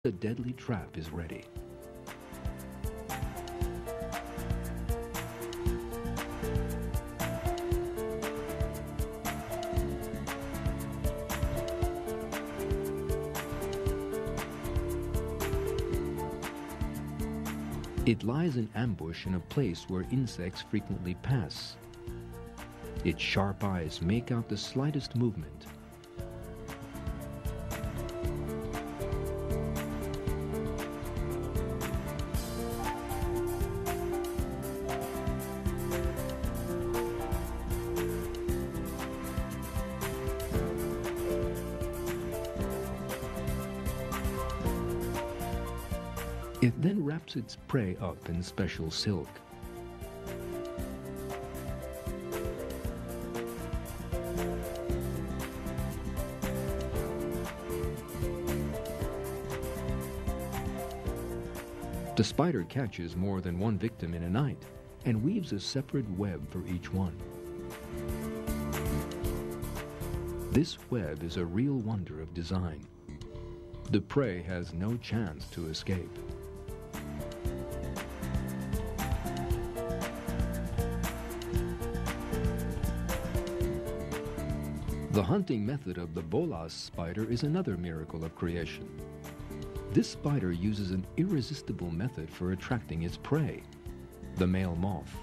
The deadly trap is ready. It lies in ambush in a place where insects frequently pass. Its sharp eyes make out the slightest movement. It then wraps its prey up in special silk. The spider catches more than one victim in a night and weaves a separate web for each one. This web is a real wonder of design. The prey has no chance to escape. The hunting method of the bolas spider is another miracle of creation. This spider uses an irresistible method for attracting its prey, the male moth.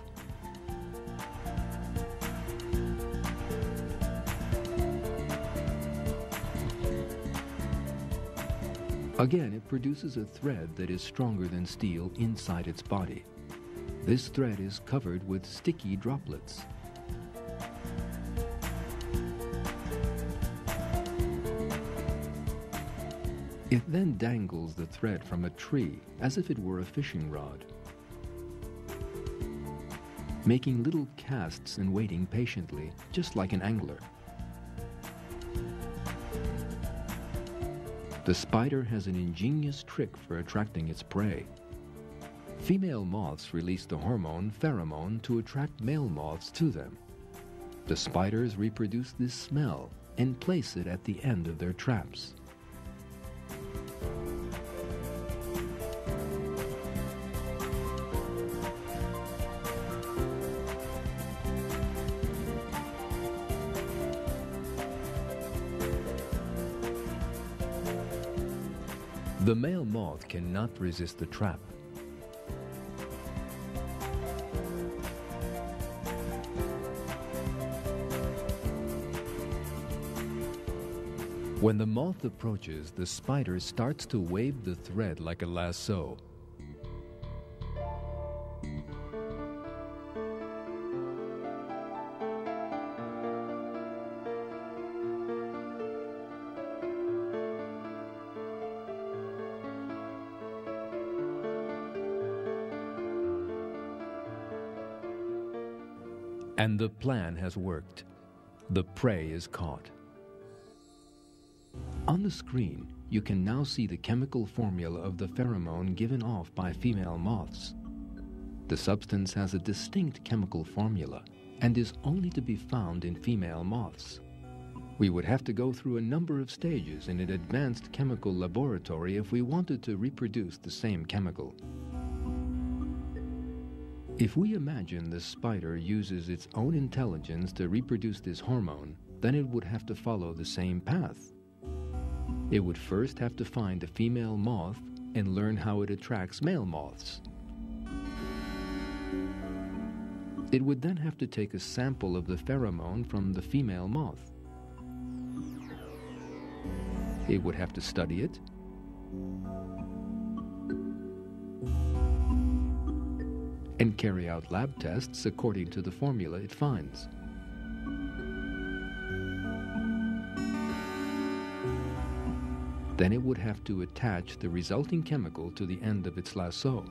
Again, it produces a thread that is stronger than steel inside its body. This thread is covered with sticky droplets. It then dangles the thread from a tree as if it were a fishing rod, making little casts and waiting patiently, just like an angler. The spider has an ingenious trick for attracting its prey. Female moths release the hormone pheromone to attract male moths to them. The spiders reproduce this smell and place it at the end of their traps. The male moth cannot resist the trap. When the moth approaches, the spider starts to wave the thread like a lasso. And the plan has worked. The prey is caught. On the screen, you can now see the chemical formula of the pheromone given off by female moths. The substance has a distinct chemical formula and is only to be found in female moths. We would have to go through a number of stages in an advanced chemical laboratory if we wanted to reproduce the same chemical. If we imagine the spider uses its own intelligence to reproduce this hormone, then it would have to follow the same path. It would first have to find a female moth and learn how it attracts male moths. It would then have to take a sample of the pheromone from the female moth. It would have to study it, and carry out lab tests according to the formula it finds. Then it would have to attach the resulting chemical to the end of its lasso.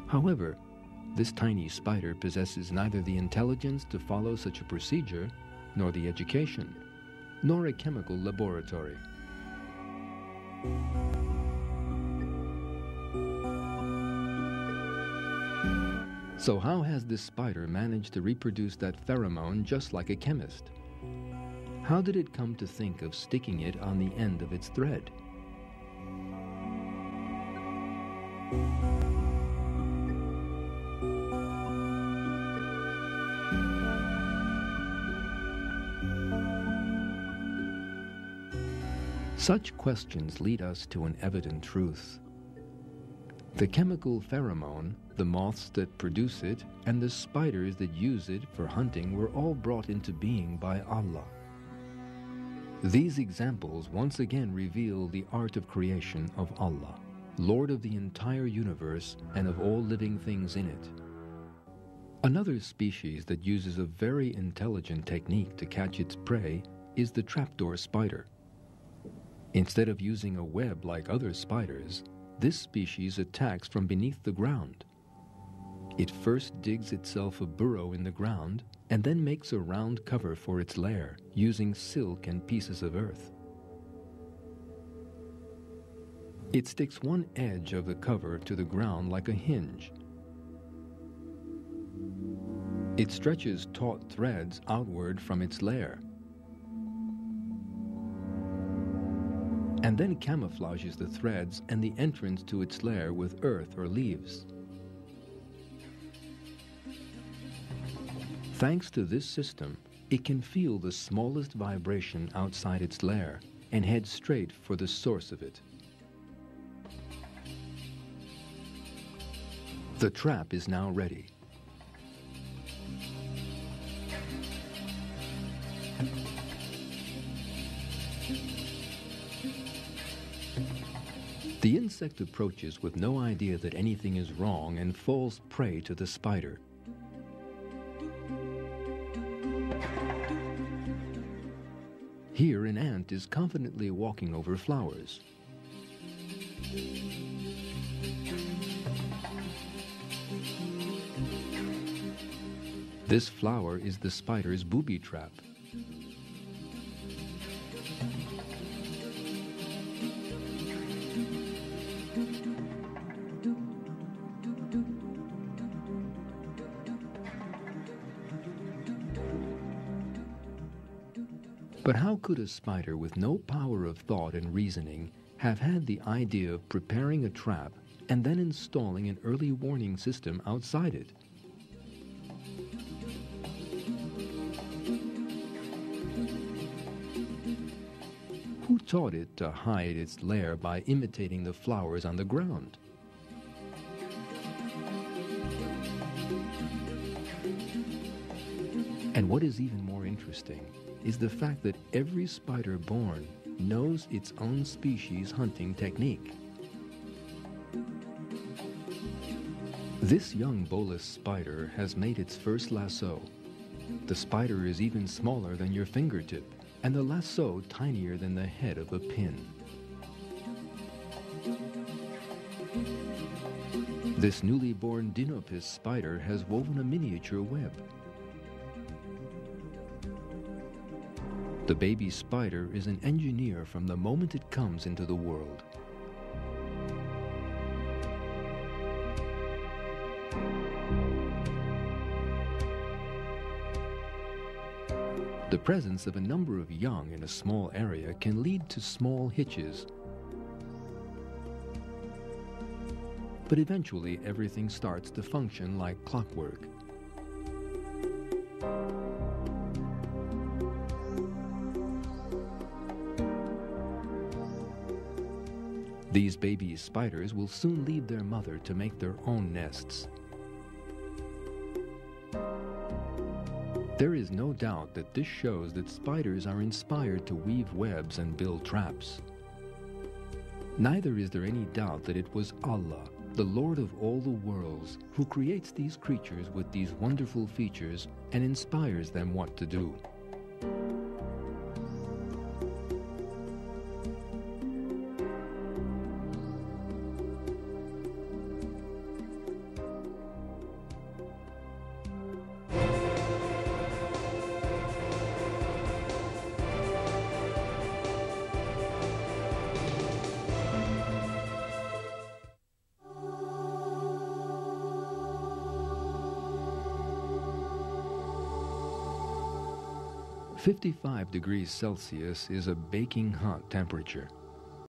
However, this tiny spider possesses neither the intelligence to follow such a procedure, nor the education, nor a chemical laboratory. So how has this spider managed to reproduce that pheromone just like a chemist? How did it come to think of sticking it on the end of its thread? Such questions lead us to an evident truth. The chemical pheromone, the moths that produce it, and the spiders that use it for hunting were all brought into being by Allah. These examples once again reveal the art of creation of Allah, Lord of the entire universe and of all living things in it. Another species that uses a very intelligent technique to catch its prey is the trapdoor spider. Instead of using a web like other spiders, this species attacks from beneath the ground. It first digs itself a burrow in the ground and then makes a round cover for its lair using silk and pieces of earth. It sticks one edge of the cover to the ground like a hinge. It stretches taut threads outward from its lair, and then camouflages the threads and the entrance to its lair with earth or leaves. Thanks to this system, it can feel the smallest vibration outside its lair and head straight for the source of it. The trap is now ready. The insect approaches with no idea that anything is wrong and falls prey to the spider. Here an ant is confidently walking over flowers. This flower is the spider's booby trap. But how could a spider with no power of thought and reasoning have had the idea of preparing a trap and then installing an early warning system outside it? Who taught it to hide its lair by imitating the flowers on the ground? And what is even more interesting is the fact that every spider born knows its own species' hunting technique. This young bolus spider has made its first lasso. The spider is even smaller than your fingertip, and the lasso tinier than the head of a pin. This newly born Dinopus spider has woven a miniature web. The baby spider is an engineer from the moment it comes into the world. The presence of a number of young in a small area can lead to small hitches. But eventually everything starts to function like clockwork. These baby spiders will soon leave their mother to make their own nests. There is no doubt that this shows that spiders are inspired to weave webs and build traps. Neither is there any doubt that it was Allah, the Lord of all the worlds, who creates these creatures with these wonderful features and inspires them what to do. "55 degrees Celsius is a baking hot temperature.